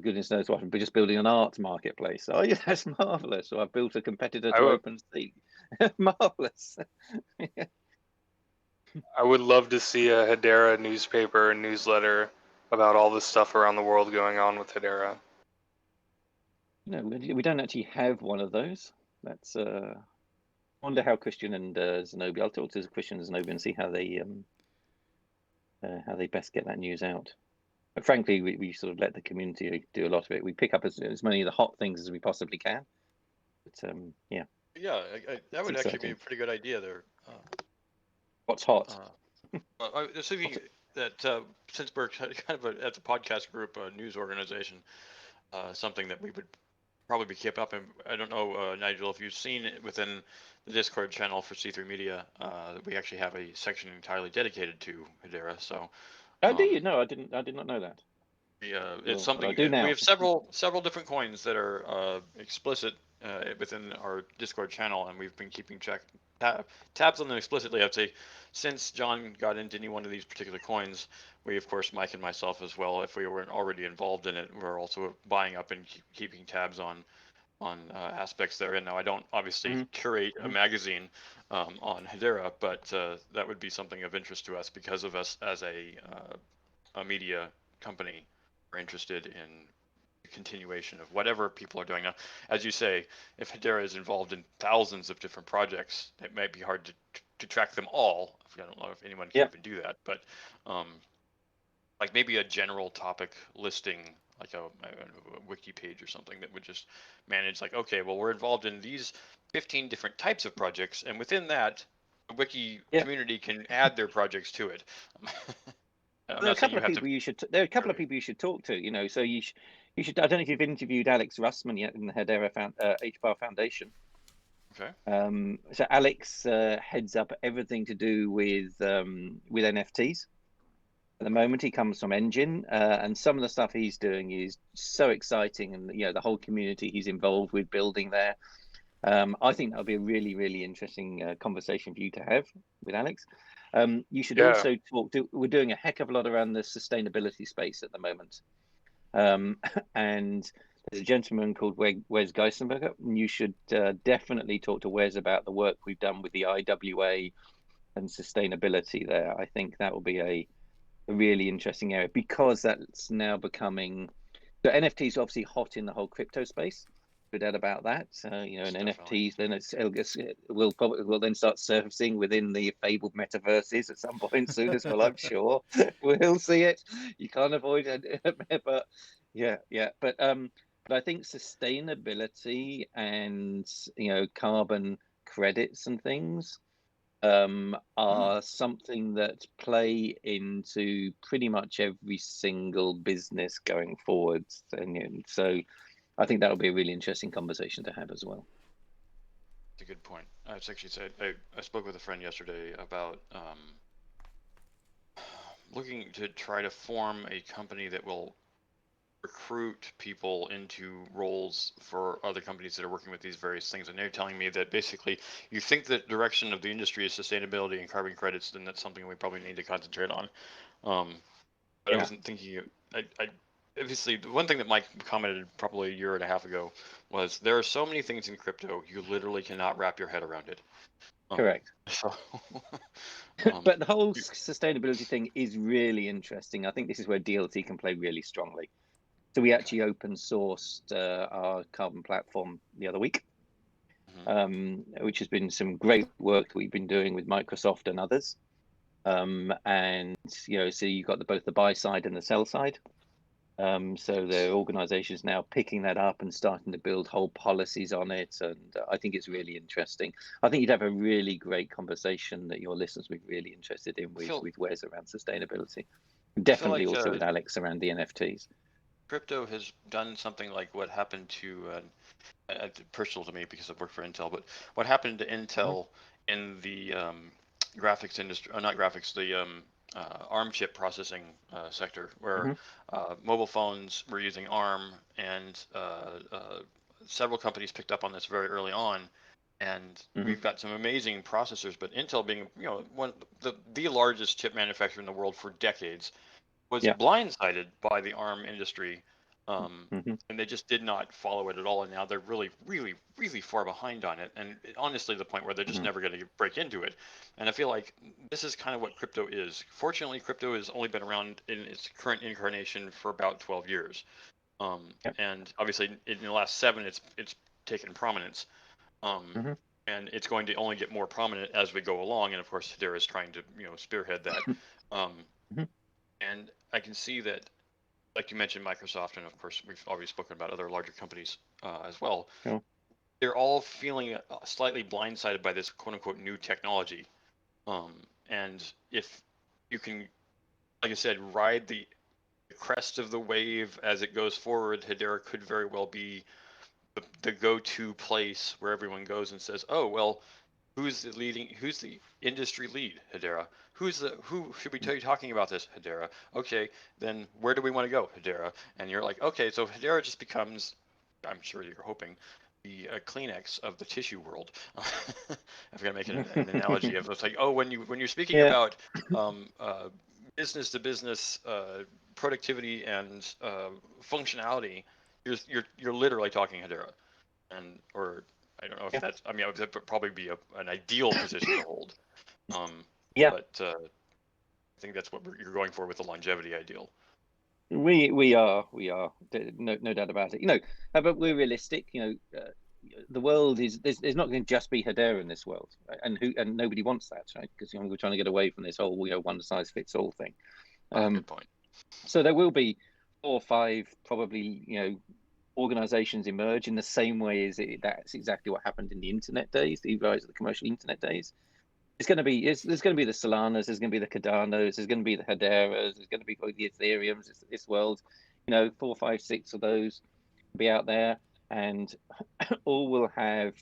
Speaker 2: goodness knows what, but just building an art marketplace. Oh yeah, that's marvelous. So I've built a competitor to OpenSea. Marvelous.
Speaker 4: I would love to see a Hedera newspaper and newsletter about all the stuff around the world going on with Hedera.
Speaker 2: No, we don't actually have one of those. That's I wonder how Christian and Zenobia. I'll talk to Christian and Zenobia and see how they best get that news out. But frankly, we sort of let the community do a lot of it. We pick up as many of the hot things as we possibly can. But yeah.
Speaker 3: Yeah, that would actually be a pretty good idea there.
Speaker 2: What's hot?
Speaker 3: I was thinking that since we're kind of at the podcast group, a news organization, something that we would probably be kept up in. I don't know, Nigel, if you've seen it within the Discord channel for C3 Media, we actually have a section entirely dedicated to Hedera. So,
Speaker 2: do you? No, I did not know that.
Speaker 3: It's something. We have several different coins that are explicit within our Discord channel, and we've been keeping tabs on them explicitly. I'd say since John got into any one of these particular coins, we, of course, Mike and myself as well, if we weren't already involved in it, we're also buying up and keeping tabs on aspects therein. Now, I don't obviously curate a magazine on Hedera, but that would be something of interest to us because of us as a media company are interested in the continuation of whatever people are doing. Now, as you say, if Hedera is involved in thousands of different projects, it might be hard to track them all. I don't know if anyone can even do that, but like maybe a general topic listing, like a wiki page or something that would just manage, like, okay, well, we're involved in these 15 different types of projects, and within that, the wiki community can add their projects to it.
Speaker 2: There are a couple of people you should. There are a couple of people you should talk to. So you should. I don't know if you've interviewed Alex Russman yet in the Hedera HBAR Foundation.
Speaker 3: Okay.
Speaker 2: So Alex heads up everything to do with NFTs. At the moment, he comes from Engine, and some of the stuff he's doing is so exciting, and the whole community he's involved with building there. I think that would be a really, really interesting conversation for you to have with Alex. You should also talk to. We're doing a heck of a lot around the sustainability space at the moment, and there's a gentleman called Wes Geisenberger. You should definitely talk to Wes about the work we've done with the IWA and sustainability there. I think that will be a really interesting area because that's now becoming. So NFTs are obviously hot in the whole crypto space. No doubt about that. And NFTs, then we'll then start surfacing within the fabled metaverses at some point soon as well. I'm sure we'll see it. You can't avoid it, but yeah. But I think sustainability and carbon credits and things are something that play into pretty much every single business going forward, and so. I think that would be a really interesting conversation to have as well.
Speaker 3: That's a good point. It's actually said I spoke with a friend yesterday about looking to try to form a company that will recruit people into roles for other companies that are working with these various things. And they're telling me that basically you think the direction of the industry is sustainability and carbon credits, then that's something we probably need to concentrate on. But I wasn't thinking, obviously, the one thing that Mike commented probably a year and a half ago was there are so many things in crypto you literally cannot wrap your head around it.
Speaker 2: Correct.
Speaker 3: So,
Speaker 2: But the whole sustainability thing is really interesting. I think this is where DLT can play really strongly. So we actually open sourced our carbon platform the other week, which has been some great work we've been doing with Microsoft and others. And so you've got both the buy side and the sell side. So the organizations now picking that up and starting to build whole policies on it, and I think it's really interesting. I think you'd have a really great conversation that your listeners would be really interested in with Wes around sustainability. Definitely
Speaker 3: like,
Speaker 2: also with Alex around the NFTs.
Speaker 3: Crypto has done something like what happened to personal to me because I've worked for Intel, but what happened to Intel in the graphics industry, not graphics, the ARM chip processing sector, where mobile phones were using ARM, and several companies picked up on this very early on, and we've got some amazing processors. But Intel, being one the largest chip manufacturer in the world for decades, was blindsided by the ARM industry, and they just did not follow it at all. And now they're really, really, really far behind on it. And honestly, the point where they're just never going to break into it. And I feel like this is kind of what crypto is. Fortunately, crypto has only been around in its current incarnation for about 12 years. And obviously, in the last 7, it's taken prominence. And it's going to only get more prominent as we go along. And of course, Hedera is trying to spearhead that. And I can see that, like you mentioned, Microsoft, and of course we've already spoken about other larger companies as well. They're all feeling slightly blindsided by this quote-unquote new technology. And if you can, like I said, ride the crest of the wave as it goes forward, Hedera could very well be the go-to place where everyone goes and says, "Oh, well, who's the industry lead, Hedera? Who should we be talking about this, Hedera? Okay, then where do we want to go, Hedera?" And you're like, okay, so Hedera just becomes, I'm sure you're hoping, the Kleenex of the tissue world. I'm gonna make an analogy of it's like, oh, when you're speaking about business to business productivity and functionality, you're literally talking Hedera, or I don't know if that's. I mean, that would probably be an ideal position to hold. But I think that's what you're going for with the longevity ideal.
Speaker 2: We are no doubt about it. But we're realistic. The world is there's not going to just be Hedera in this world, right? and nobody wants that, right? Because we're trying to get away from this whole one size fits all thing.
Speaker 3: Good point.
Speaker 2: So there will be 4 or 5 probably organizations emerge in the same way as that's exactly what happened in the internet days, the rise of the commercial internet days. It's going to be there's going to be the Solanas, there's going to be the Cardanos, there's going to be the Hederas, there's going to be the Ethereums. This world, 4, 5, 6 of those will be out there, and all will have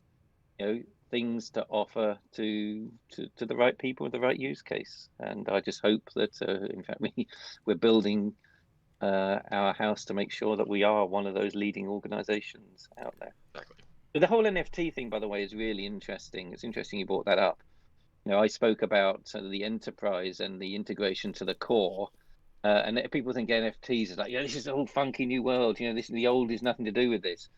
Speaker 2: things to offer to the right people with the right use case. And I just hope that in fact we're building our house to make sure that we are one of those leading organizations out there.
Speaker 3: Exactly.
Speaker 2: But the whole NFT thing, by the way, is really interesting. It's interesting you brought that up. I spoke about the enterprise and the integration to the core, and people think NFTs is like, this is a whole funky new world. This the old is nothing to do with this.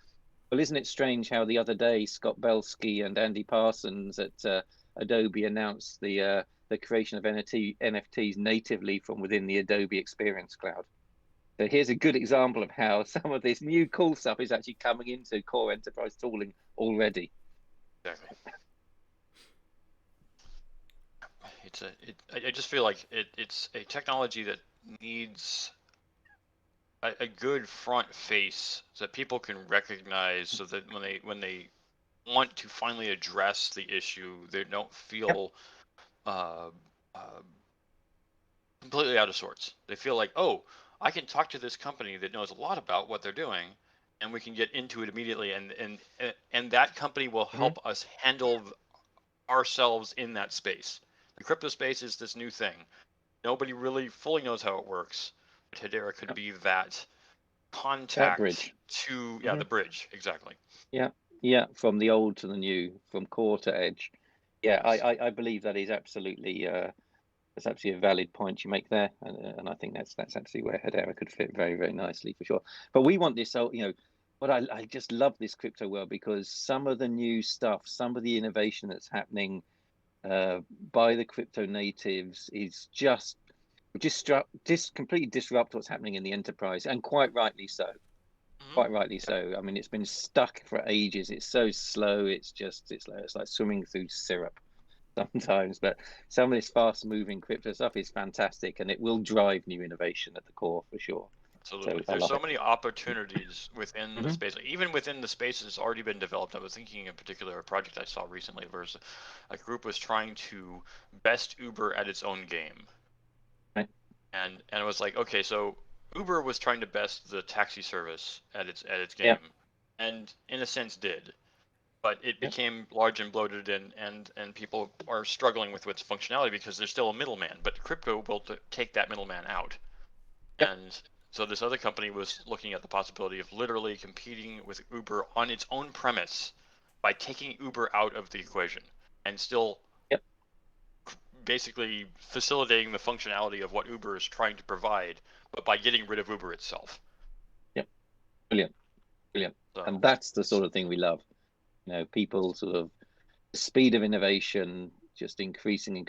Speaker 2: Well, isn't it strange how the other day Scott Belsky and Andy Parsons at Adobe announced the creation of NFTs natively from within the Adobe Experience Cloud? So here's a good example of how some of this new cool stuff is actually coming into core enterprise tooling already.
Speaker 3: Exactly. I just feel like it's a technology that needs a good front face so that people can recognize, so that when they want to finally address the issue, they don't feel completely out of sorts. They feel like, oh, I can talk to this company that knows a lot about what they're doing, and we can get into it immediately, and that company will help us handle ourselves in that space. The crypto space is this new thing. Nobody really fully knows how it works, but Hedera could be that contact
Speaker 2: bridge.
Speaker 3: to the bridge, exactly.
Speaker 2: From the old to the new, from core to edge. I believe that is absolutely that's absolutely a valid point you make there, and I think that's absolutely where Hedera could fit very, very nicely for sure. But we want this, so but I just love this crypto world because some of the new stuff, some of the innovation that's happening by the crypto natives is just completely disrupt what's happening in the enterprise, and quite rightly so. Quite rightly so. I mean, it's been stuck for ages. It's so slow. It's like swimming through syrup sometimes. But some of this fast-moving crypto stuff is fantastic, and it will drive new innovation at the core for sure.
Speaker 3: Absolutely.
Speaker 2: So
Speaker 3: There's so many opportunities within the space, even within the space that's already been developed. I was thinking in particular a project I saw recently where a group was trying to best Uber at its own game.
Speaker 2: Right.
Speaker 3: And it was like, okay, so Uber was trying to best the taxi service at its game,
Speaker 2: Yep.
Speaker 3: and in a sense did. But it became large and bloated, and people are struggling with its functionality because there's still a middleman. But crypto will take that middleman out.
Speaker 2: Yep.
Speaker 3: And so this other company was looking at the possibility of literally competing with Uber on its own premise by taking Uber out of the equation and still basically facilitating the functionality of what Uber is trying to provide, but by getting rid of Uber itself.
Speaker 2: Yep. Brilliant. So, and that's the sort of thing we love. People sort of the speed of innovation just increasing.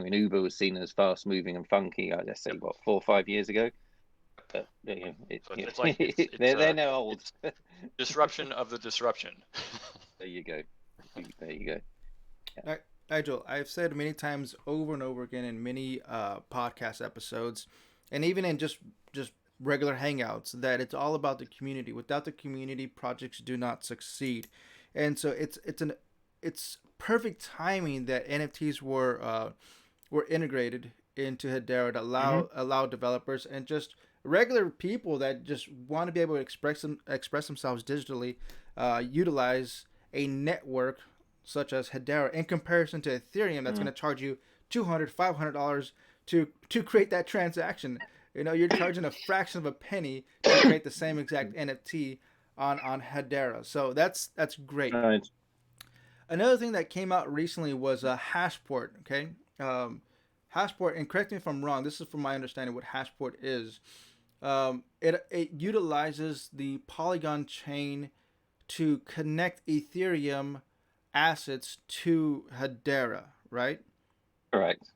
Speaker 2: When Uber was seen as fast moving and funky, let's say 4 or 5 years ago. But
Speaker 3: it's like
Speaker 2: they're now old.
Speaker 3: Disruption of the disruption.
Speaker 2: There you go.
Speaker 1: Yeah. Nigel, I've said many times over and over again in many podcast episodes, and even in just regular hangouts, that it's all about the community. Without the community, projects do not succeed. And so it's perfect timing that NFTs were integrated into Hedera to allow developers and just regular people that just want to be able to express themselves digitally, utilize a network such as Hedera in comparison to Ethereum that's going to charge you $200, $500 to create that transaction. You're charging a fraction of a penny to create the same exact NFT on Hedera. So that's great.
Speaker 2: Right. Another
Speaker 1: thing that came out recently was Hashport. Okay, Hashport, and correct me if I'm wrong. This is from my understanding what Hashport is. It utilizes the Polygon chain to connect Ethereum assets to Hedera, right?
Speaker 2: Correct.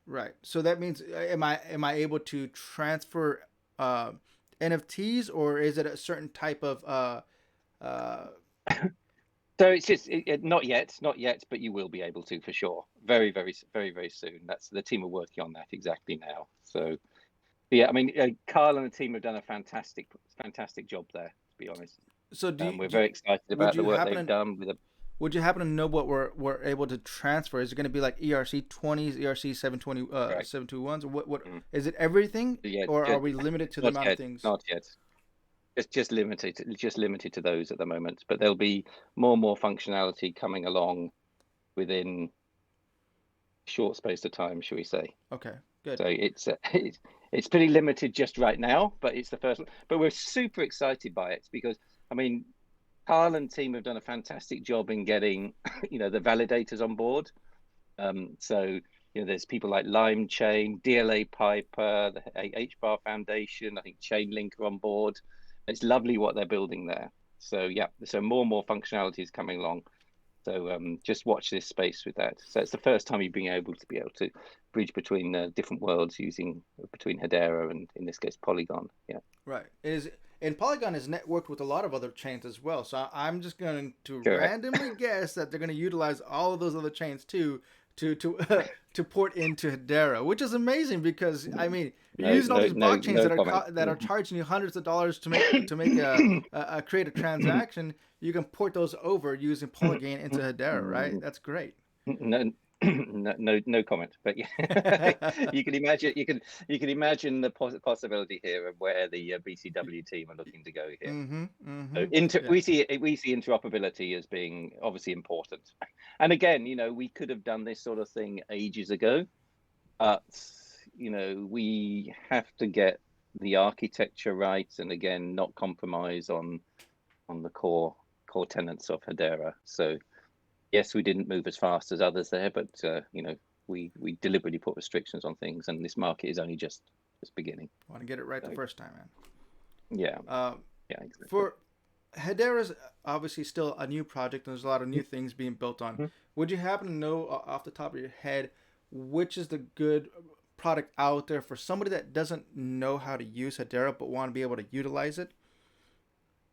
Speaker 1: Right. So that means, am I able to transfer NFTs, or is it a certain type of
Speaker 2: So it's just not yet, but you will be able to for sure. Very, very, very, very soon. That's the team are working on that exactly now. So yeah, I mean, Carl and the team have done a fantastic job there, to be honest.
Speaker 1: So
Speaker 2: we're very excited about the work they've done with.
Speaker 1: Would you happen to know what we're able to transfer? Is it going to be like ERC20s, ERC720, 721s? What is it? Everything, or are we limited to the amount of things?
Speaker 2: Not yet. It's just limited to those at the moment. But there'll be more and more functionality coming along within a short space of time, shall we say?
Speaker 1: Okay, good.
Speaker 2: So it's pretty limited just right now, but it's the first one. But we're super excited by it because, I mean, Carl and team have done a fantastic job in getting, the validators on board. So, there's people like Lime Chain, DLA Piper, the HBAR Foundation, I think Chainlink are on board. It's lovely what they're building there. So, yeah, so more and more functionality is coming along. So just watch this space with that. So it's the first time you've been able to bridge between different worlds between Hedera and, in this case, Polygon. Yeah.
Speaker 1: Right. And Polygon is networked with a lot of other chains as well. So I'm just going to randomly guess that they're going to utilize all of those other chains too to port into Hedera, which is amazing because I mean you're using all these blockchains that are charging you hundreds of dollars to create a transaction. You can port those over using Polygon into Hedera, right? That's great.
Speaker 2: No comment, but yeah, you can imagine the possibility here of where the BCW team are looking to go here. So we see interoperability as being obviously important, and again, we could have done this sort of thing ages ago, but we have to get the architecture right, and again, not compromise on the core tenets of Hedera. So. Yes, we didn't move as fast as others there, but we deliberately put restrictions on things, and this market is only just beginning.
Speaker 1: Want to get it right the first time, man.
Speaker 2: Yeah. Yeah, exactly.
Speaker 1: For Hedera's obviously still a new project, and there's a lot of new things being built on.
Speaker 2: Mm-hmm.
Speaker 1: Would you happen to know off the top of your head which is the good product out there for somebody that doesn't know how to use Hedera but want to be able to utilize it?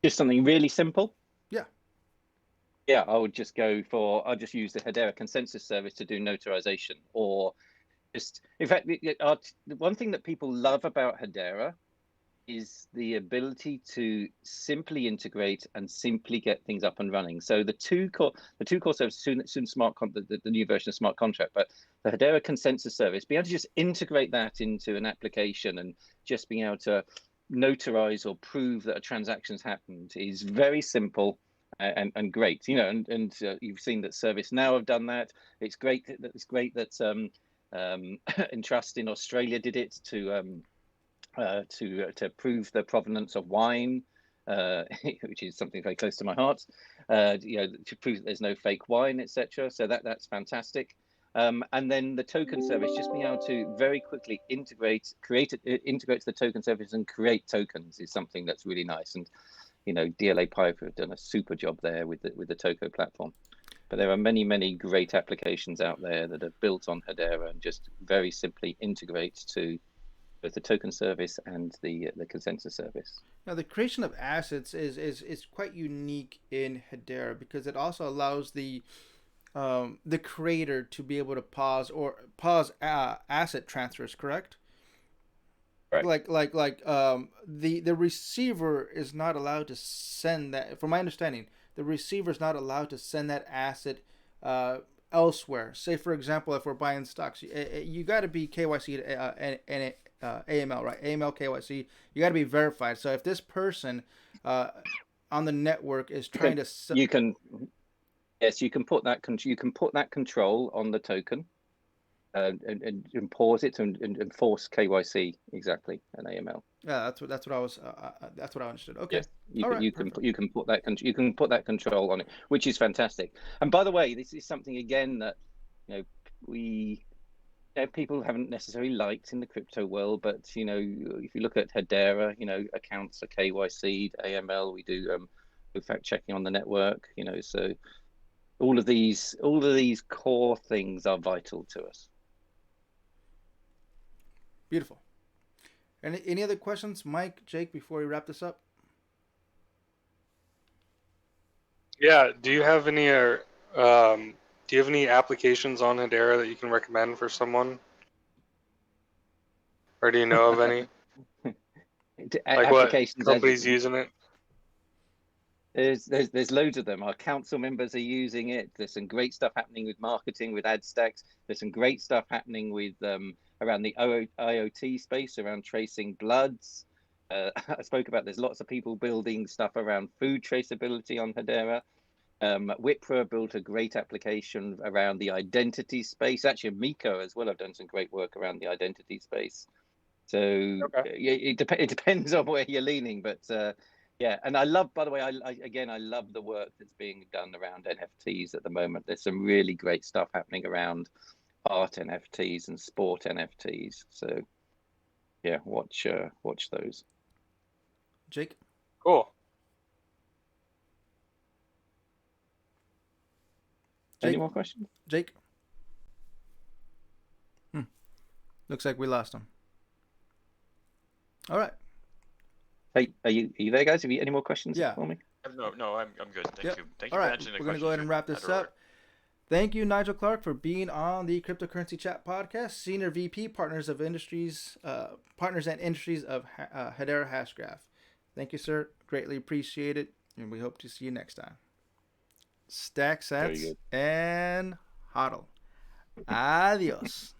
Speaker 2: Just something really simple.
Speaker 1: Yeah.
Speaker 2: Yeah, I'll just use the Hedera consensus service to do notarization, or just, in fact, the one thing that people love about Hedera is the ability to simply integrate and simply get things up and running. So the two core services, soon the new version of smart contract, but the Hedera consensus service, being able to just integrate that into an application and just being able to notarize or prove that a transaction's happened is very simple and great. And you've seen that ServiceNow have done that. It's great that Entrust in Australia did it to prove the provenance of wine, which is something very close to my heart. To prove that there's no fake wine, etc. So that's fantastic. And then the token service, just being able to very quickly integrate to the token service and create tokens is something that's really nice. And DLA Piper have done a super job there with the Toco platform. But there are many great applications out there that are built on Hedera and just very simply integrate to both the token service and the consensus service.
Speaker 1: Now, the creation of assets is quite unique in Hedera because it also allows the creator to be able to pause asset transfers. Correct?
Speaker 2: Right.
Speaker 1: The receiver is not allowed to send that. From my understanding, the receiver is not allowed to send that asset elsewhere. Say, for example, if we're buying stocks, you got to be KYC and AML, right? AML, KYC. You got to be verified. So if this person on the network is trying to,
Speaker 2: you can put that control on the token. And pause it and enforce KYC exactly and AML.
Speaker 1: Yeah, that's what I understood. Okay,
Speaker 2: yes, you can put that control on it, which is fantastic. And by the way, this is something again that people haven't necessarily liked in the crypto world, but if you look at Hedera, accounts are KYC'd, AML, we do fact checking on the network, so all of these core things are vital to us.
Speaker 1: Beautiful. Any other questions, Mike, Jake, before we wrap this up?
Speaker 4: Yeah. Do you have any applications on Hedera that you can recommend for someone? Or do you know of any? Like what companies using it?
Speaker 2: There's loads of them. Our council members are using it. There's some great stuff happening with marketing, with ad stacks. There's some great stuff happening with around the IoT space, around tracing bloods. I spoke about there's lots of people building stuff around food traceability on Hedera. Wipro built a great application around the identity space. Actually, Miko as well have done some great work around the identity space. So it depends on where you're leaning, but yeah. And I love, by the way, I love the work that's being done around NFTs at the moment. There's some really great stuff happening around art NFTs and sport NFTs. So yeah, watch those.
Speaker 1: Jake?
Speaker 4: Cool.
Speaker 2: Any more questions?
Speaker 1: Jake? Looks like we lost him. All right.
Speaker 2: Hey, are you there, guys? Have you any more questions for me?
Speaker 3: No, I'm good. Thank you. Thank you
Speaker 1: for
Speaker 3: answering the questions.
Speaker 1: We're going to go ahead and wrap this up. Thank you, Nigel Clark, for being on the Cryptocurrency Chat podcast, Senior VP, Partners and Industries of Hedera Hashgraph. Thank you, sir. Greatly appreciate it, and we hope to see you next time. Stack sats and hodl. Adios.